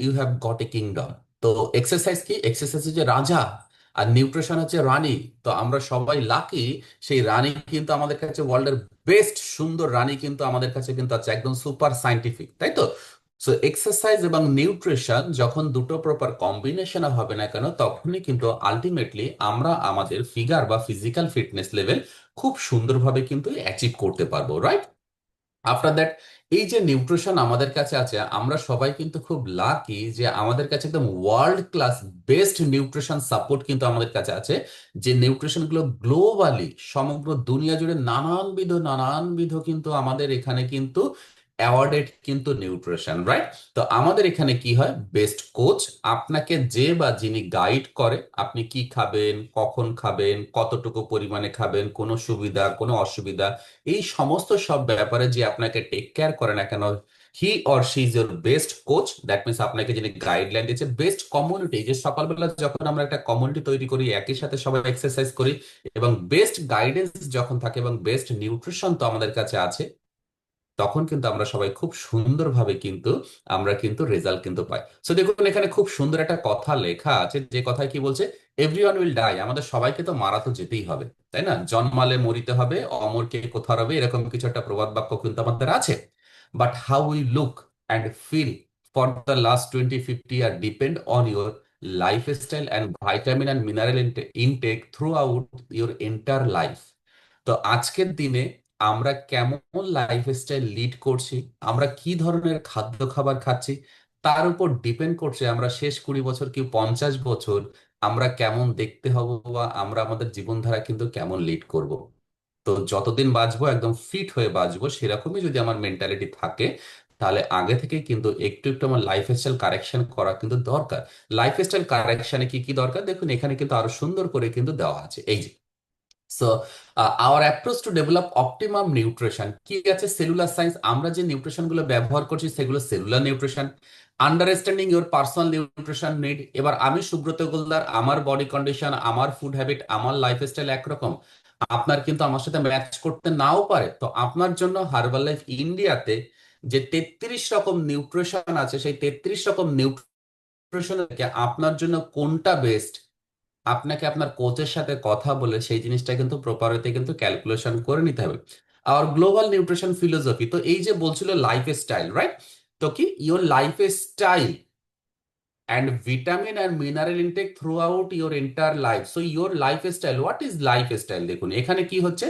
You have got a kingdom. তো exercise কি? Exercise হচ্ছে রাজা আর নিউট্রিশন হচ্ছে রানী। তো আমরা সবাই লাকি, সেই রানী কিন্তু আমাদের কাছে ওয়ার্ল্ডের বেস্ট সুন্দর রানী কিন্তু আমাদের কাছে কিন্তু আছে, একদম সুপার সাইন্টিফিক, তাই তো? সো এক্সারসাইজ এবং নিউট্রিশন যখন দুটো প্রপার কম্বিনেশন হবে না কেন, তখনই কিন্তু আলটিমেটলি আমরা আমাদের ফিগার বা ফিজিক্যাল ফিটনেস লেভেল খুব সুন্দরভাবে কিন্তু অ্যাচিভ করতে পারবো, রাইট? আফটার দ্যাট, এই যে নিউট্রিশন আমাদের কাছে আছে, আমরা সবাই কিন্তু খুব লাকি যে আমাদের কাছে একদম world class best nutrition support কিন্তু আমাদের কাছে আছে। যে নিউট্রিশন গুলো গ্লোবালি সমগ্র দুনিয়া জুড়ে নানানবিধ কিন্তু আমাদের এখানে কিন্তু অ্যাওয়ার্ডেড কিন্তু নিউট্রিশন, রাইট? তো আমাদের এখানে কি হয়, বেস্ট কোচ আপনাকে যে বা যিনি গাইড করে আপনি কি খাবেন, কখন খাবেন, কতটুকু পরিমাণে খাবেন, কোনো সুবিধা কোনো অসুবিধা, এই সমস্ত সব ব্যাপারে যে আপনাকে টেক কেয়ার করে না কেন, he or she is your best coach. That means আপনাকে যিনি গাইডলাইন দিচ্ছে, বেস্ট কমিউনিটি, যে সকালবেলা যখন আমরা একটা কমিউনিটি তৈরি করি, একই সাথে সবাই এক্সারসাইজ করি, এবং বেস্ট গাইডেন্স যখন থাকে এবং বেস্ট নিউট্রিশন তো আমাদের কাছে আছে, তখন কিন্তু আমরা সবাই খুব সুন্দরভাবে কিন্তু আমরা কিন্তু রেজাল্ট কিন্তু পাই। সো দেখুন, এখানে খুব সুন্দর একটা কথা লেখা আছে, যে কথায় কি বলছে, এভরিওয়ান উইল ডাই। আমাদের সবাইকে তো মারা তো যেতেই হবে, তাই না? জন্মালে মরিতে হবে, অমর কে কোথা রবে, এরকম কিছু একটা প্রবাদ বাক্য কিন্তু আমাদের আছে। But how we look and feel for the last 20-50 year depend on your lifestyle and vitamin and mineral intake through your entire life. তো আজকের দিনে আমরা কেমন লাইফস্টাইল লিড করছি, আমরা কি ধরনের খাদ্য খাবার খাচ্ছি, তার উপর ডিপেন্ড করছে আমরা শেষ 20 বছর কি 50 বছর আমরা কেমন দেখতে হব, বা আমরা আমাদের জীবনধারা কিন্তু কেমন লিড করব। তো যতদিন বাঁচবো একদম ফিট হয়ে বাঁচবো, সেরকমই যদি আমার মেন্টালিটি থাকে, তাহলে আগে থেকে কিন্তু একটু একটু আমার লাইফস্টাইল কারেকশন করা কিন্তু দরকার। লাইফস্টাইল কারেকশনে কি কি দরকার, দেখুন এখানে কিন্তু আরো সুন্দর করে কিন্তু দেওয়া আছে, এই যে। So our approach to develop optimum nutrition কি আছে, সেলুলার সায়েন্স, আমরা যে নিউট্রিশন গুলো ব্যবহার করছি সেগুলো cellular nutrition. Understanding your personal nutrition need, এবার আমি সুব্রত গোলদার, আমার বডি কন্ডিশন, আমার ফুড হ্যাবিট, আমার লাইফস্টাইল একরকম, আপনার কিন্তু আমার সাথে ম্যাচ করতে নাও পারে। তো আপনার জন্য হার্বাল লাইফ ইন্ডিয়াতে যে 33 রকম নিউট্রিশন আছে, সেই 33 রকম নিউট্রিশন থেকে আপনার জন্য কোনটা বেস্ট, আপনাকে আপনার কোচের সাথে কথা বলে সেই জিনিসটা কিন্তু প্রপারতে কিন্তু ক্যালকুলেশন করে নিতে হবে। আর গ্লোবাল নিউট্রিশন ফিলোসফি, তো এই যে বলছিল লাইফ স্টাইল, রাইট? তো কি your life style and vitamin and mineral intake through your entire life. So your life style, what is life style? দেখুন এখানে কি হচ্ছে,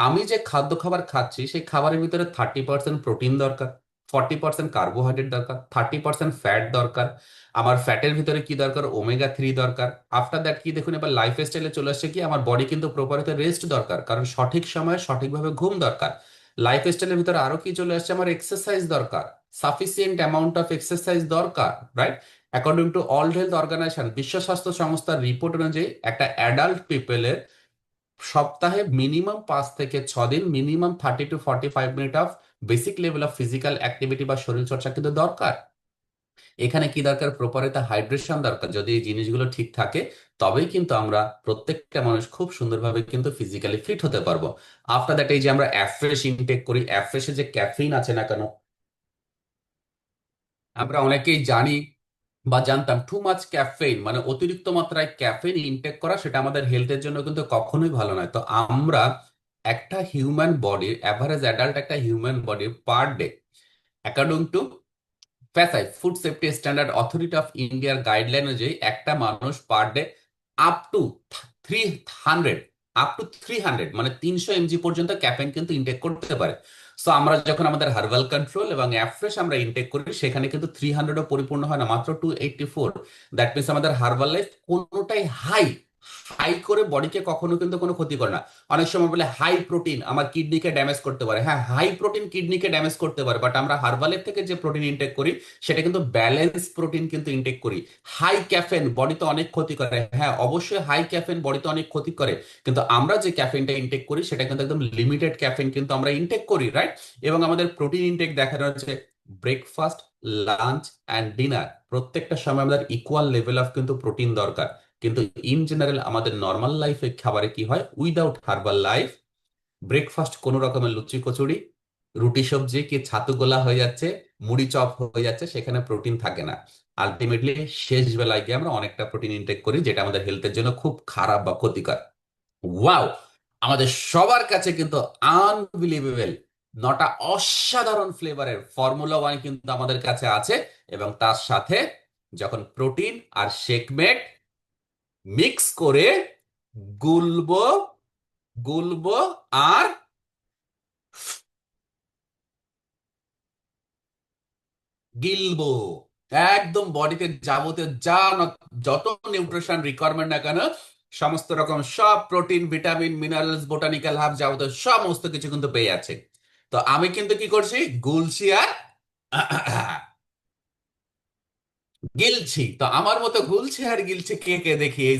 আমি যে খাদ্য খাবার খাচ্ছি সেই খাবারের ভিতরে 30% প্রোটিন দরকার, 40% কার্বোহাইড্রেট দরকার, 30% ফ্যাট দরকার। আমার ফ্যাটের ভিতরে কি দরকার, ওমেগা 3 দরকার। আফটার দ্যাট কি দেখুন, এবার লাইফ স্টাইলে চলে আসছে কি, আমার বডি কিন্তু প্রপারতে রেস্ট দরকার, কারণ সঠিক সময়ে সঠিকভাবে ঘুম দরকার। লাইফ স্টাইলের ভিতরে আরো কি চলে আসছে, আমার এক্সারসাইজ দরকার, সাফিসিয়েন্ট অ্যামাউন্ট অফ এক্সারসাইজ দরকার, right? According to World Health Organization, বিশ্ব স্বাস্থ্য সংস্থার রিপোর্ট অনুযায়ী একটা অ্যাডাল্ট পিপলের সপ্তাহে মিনিমাম 5 থেকে 6 দিন, minimum 30 to 45 minute of basic level of physical activity বা শরীর চর্চা কিন্তু দরকার। এখানে কি দরকার, প্রপারিতা হাইড্রেশন দরকার। যদি এই জিনিসগুলো ঠিক থাকে, তবেই কিন্তু আমরা প্রত্যেকটা মানুষ খুব সুন্দরভাবে কিন্তু ফিজিক্যালি ফিট হতে পারবো। আফটার দ্যাট, এই যে আমরা অ্যাফ্রেশ ইনটেক করি, অ্যাফ্রেশে যে ক্যাফিন আছে না কেন, আমরা অনেকেই জানি বা জানতাম টু মাচ ক্যাফেইন মানে অতিরিক্ত মাত্রায় ক্যাফেইন ইনটেক করা, সেটা আমাদের হেলথের জন্য কিন্তু কখনোই ভালো নয়। তো আমরা একটা হিউম্যান বডির অ্যাভারেজ অ্যাডাল্ট একটা হিউম্যান বডির per day, according to FSSAI food safety standard authority of ইন্ডিয়ার গাইডলাইন অনুযায়ী, একটা মানুষ per day up to 300, up to 300 মানে 300 mg পর্যন্ত ক্যাফেইন কিন্তু ইনটেক করতে পারে। সো আমরা যখন আমাদের হার্বাল কন্ট্রোল এবং অ্যাফ্রেশ আমরা ইনটেক করি, সেখানে কিন্তু 300ও পরিপূর্ণ হয় না, মাত্র 284। দ্যাট মিনস আমাদের হার্বাল লাইফ কোনোটাই হাই হাই করে বডিকে কখনো কিন্তু কোনো ক্ষতি করে না। অনেক সময় বলে হাই প্রোটিন আমার কিডনিকে ড্যামেজ করতে পারে, হ্যাঁ হাই প্রোটিন কিডনিকে ড্যামেজ করতে পারে, বাট আমরা হার্বালের থেকে যে প্রোটিন ইনটেক করি সেটা কিন্তু ব্যালেন্স প্রোটিন কিন্তু ইনটেক করি। হাই ক্যাফেন বডিতে অনেক ক্ষতি করে, হ্যাঁ অবশ্যই হাই ক্যাফেন বডিতে অনেক ক্ষতি করে, কিন্তু আমরা যে ক্যাফেনটা ইনটেক করি সেটা কিন্তু একদম লিমিটেড ক্যাফেন কিন্তু আমরা ইনটেক করি, রাইট? এবং আমাদের প্রোটিন ইনটেক দেখানো হচ্ছে ব্রেকফাস্ট, লাঞ্চ অ্যান্ড ডিনার, প্রত্যেকটা সময় আমাদের ইকুয়াল লেভেল অফ কিন্তু প্রোটিন দরকার। কিন্তু ইন জেনারেল আমাদের নর্মাল লাইফে খাবারে কি হয়, উইদাউট হার্বাল লাইফ ব্রেকফাস্ট কোনো রকমের লুচি কচুরি, রুটি সবজি কি ছাতু গোলা হয়ে যাচ্ছে, মুড়ি চপ হয়ে যাচ্ছে, সেখানে প্রোটিন থাকে না। আলটিমেটলি শেষ বেলায় গিয়ে আমরা অনেকটা প্রোটিন ইনটেক করি, যেটা আমাদের হেলথের জন্য খুব খারাপ বা ক্ষতিকর। ওয়াও! আমাদের সবার কাছে কিন্তু আনবিলিভেবল, নটা অসাধারণ ফ্লেভারের ফর্মুলা ওয়ান কিন্তু আমাদের কাছে আছে। এবং তার সাথে যখন প্রোটিন আর শেকমেট মিক্স করে গুলবো, গুলবো আর গিলবো, একদম বডিতে যাবতীয় যত নিউট্রিশন রিকোয়ারমেন্ট না কেন, সমস্ত রকম সব protein, vitamin, minerals, botanical hub, যাবতীয় সমস্ত কিছু কিন্তু পেয়ে যাচ্ছে। তো আমি কিন্তু কি করছি, গুলছি আর গিলছি। তো আমার মতো গুলছে আর গিলছে কে কে দেখি এই